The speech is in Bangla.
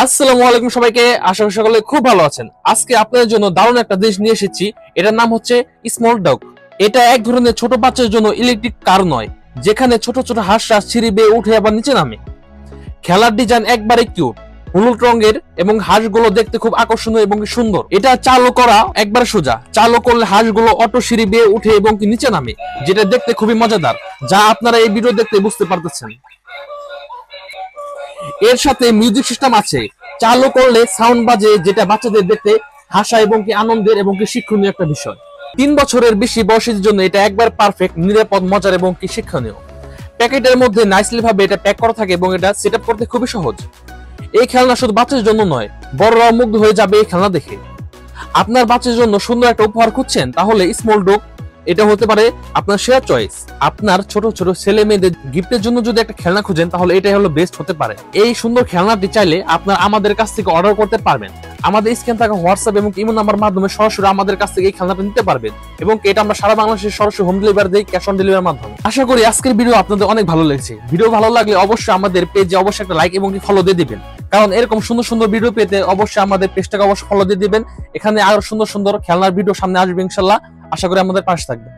আসসালামু আলাইকুম সবাইকে, আশা করি সকলে খুব ভালো আছেন। আজকে আপনাদের জন্য দারুণ একটা জিনিস নিয়ে এসেছি। এটার নাম হচ্ছে স্মল ডগ। এটা এক ধরনের ছোট বাচ্চার জন্য ইলেকট্রিক কার নয়, যেখানে ছোট ছোট হাঁসরা সিঁড়ি বেয়ে উঠে আবার নিচে নামে। খেলার ডিজাইন একবারে কিউট, হলুদ রঙের এবং হাঁসগুলো দেখতে খুব আকর্ষণীয় এবং সুন্দর। এটা চালু করা একবার সোজা, চালু করলে হাঁসগুলো অটো সিঁড়ি বেয়ে উঠে এবং নিচে নামে, যেটা দেখতে খুবই মজাদার, যা আপনারা এই ভিডিও দেখতে বুঝতে পারতেছেন। এর সাথে মিউজিক সিস্টেম আছে, চালু করলে সাউন্ড বাজে, যেটা বাচ্চাদের দেখতে হাসা এবং আনন্দের এবং শিক্ষণীয় একটা বিষয়। 3 বছরের বেশি বয়সীর জন্য এটা একবার পারফেক্ট, নিরাপদ, মজার এবং শিক্ষণীয়। প্যাকেটের মধ্যে নাইসলি ভাবে এটা প্যাক করা থাকে এবং এটা সেটআপ করতে খুবই সহজ। এই খেলনা শুধু বাচ্চাদের জন্য নয়, বড়রাও মুগ্ধ হয়ে যাবে এই খেলনা দেখে। আপনার বাচ্চার জন্য সুন্দর একটা উপহার খুঁজছেন, তাহলে স্মল ডগ এটা হতে পারে আপনার সেরা চয়েস। আপনার ছোট ছোট ছেলে মেয়েদের গিফটের জন্য যদি একটা খেলনা খুঁজেন, তাহলে এটাই হলো বেস্ট হতে পারে। এই সুন্দর খেলনাটি চাইলে আপনার আমাদের কাছ থেকে অর্ডার করতে পারবেন। আমাদের স্ক্রিনে থাকা হোয়াটসঅ্যাপ এবং ইমো নাম্বার মাধ্যমে সরাসরি আমাদের কাছ থেকে এই খেলনাটা নিতে পারবেন, এবং এটা আমরা সারা বাংলাদেশে সরাসরি হোম ডেলিভারি দেই, ক্যাশ অন ডেলিভারির মাধ্যমে। আশা করি আজকের ভিডিও আপনাদের অনেক ভালো লেগেছে। ভিডিও ভালো লাগলে অবশ্যই আমাদের পেজে অবশ্যই একটা লাইক এবং ফলো দিয়ে দিবেন, কারণ এরকম সুন্দর সুন্দর ভিডিও পেতে অবশ্যই আমাদের পেজটাকে অবশ্যই ফলো দিয়ে দিবেন। এখানে আরো সুন্দর সুন্দর খেলনার ভিডিও সামনে আসবে ইনশাআল্লাহ। আশা করি আমাদের পাশে থাকবেন।